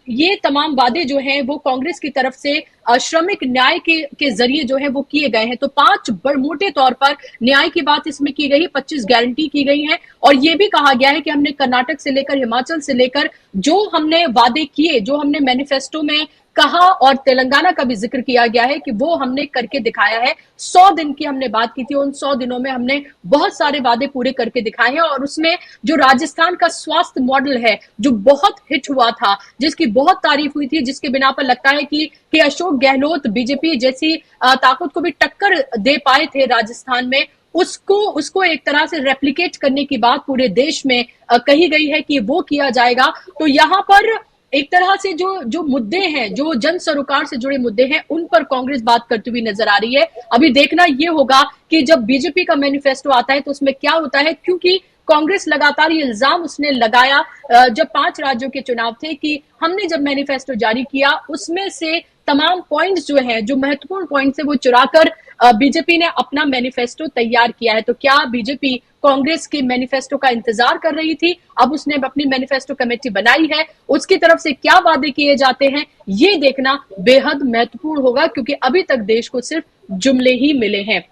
ये तमाम वादे जो हैं वो कांग्रेस की तरफ से श्रमिक न्याय के जरिए जो है वो किए गए हैं। तो 5 मोटे तौर पर न्याय की बात इसमें की गई, 25 गारंटी की गई है, और ये भी कहा गया है कि हमने कर्नाटक से लेकर हिमाचल से लेकर जो हमने वादे किए, जो हमने मैनिफेस्टो में कहा, और तेलंगाना का भी जिक्र किया गया है कि वो हमने करके दिखाया है। 100 दिन की हमने बात की थी, उन 100 दिनों में हमने बहुत सारे वादे पूरे करके दिखाए हैं। और उसमें जो राजस्थान का स्वास्थ्य मॉडल है जो बहुत हिट हुआ था, जिसकी बहुत तारीफ हुई थी, जिसके बिना पर लगता है कि अशोक गहलोत बीजेपी जैसी ताकत को भी टक्कर दे पाए थे राजस्थान में, उसको एक तरह से रेप्लिकेट करने की बात पूरे देश में कही गई है कि वो किया जाएगा। तो यहाँ पर एक तरह से जो मुद्दे हैं, जो जन सरोकार से जुड़े मुद्दे हैं, उन पर कांग्रेस बात करती हुई नजर आ रही है। अभी देखना ये होगा कि जब बीजेपी का मैनिफेस्टो आता है तो उसमें क्या होता है, क्योंकि कांग्रेस लगातार ये इल्जाम उसने लगाया जब 5 राज्यों के चुनाव थे कि हमने जब मैनिफेस्टो जारी किया उसमें से तमाम पॉइंट्स जो हैं, जो महत्वपूर्ण पॉइंट्स है, वो चुराकर बीजेपी ने अपना मैनिफेस्टो तैयार किया है। तो क्या बीजेपी कांग्रेस के मैनिफेस्टो का इंतजार कर रही थी? अब उसने अपनी मैनिफेस्टो कमेटी बनाई है, उसकी तरफ से क्या वादे किए जाते हैं ये देखना बेहद महत्वपूर्ण होगा, क्योंकि अभी तक देश को सिर्फ जुमले ही मिले हैं।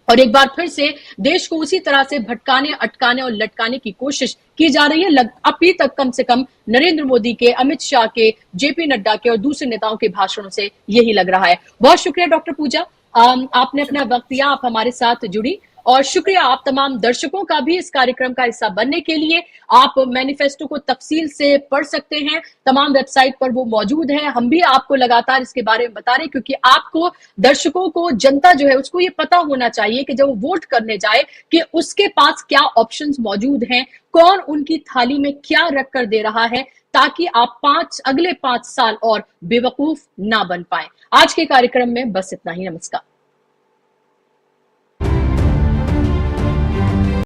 और एक बार फिर से देश को उसी तरह से भटकाने, अटकाने और लटकाने की कोशिश की जा रही है। अभी तक कम से कम नरेंद्र मोदी के, अमित शाह के, जेपी नड्डा के और दूसरे नेताओं के भाषणों से यही लग रहा है। बहुत शुक्रिया डॉक्टर पूजा, आपने अपना वक्त दिया, आप हमारे साथ जुड़ी, और शुक्रिया आप तमाम दर्शकों का भी इस कार्यक्रम का हिस्सा बनने के लिए। आप मैनिफेस्टो को तफसील से पढ़ सकते हैं, तमाम वेबसाइट पर वो मौजूद है। हम भी आपको लगातार इसके बारे में बता रहे हैं, क्योंकि आपको, दर्शकों को, जनता जो है उसको ये पता होना चाहिए कि जब वो वोट करने जाए कि उसके पास क्या ऑप्शंस मौजूद हैं, कौन उनकी थाली में क्या रख कर दे रहा है, ताकि आप अगले 5 साल और बेवकूफ ना बन पाए। आज के कार्यक्रम में बस इतना ही। नमस्कार।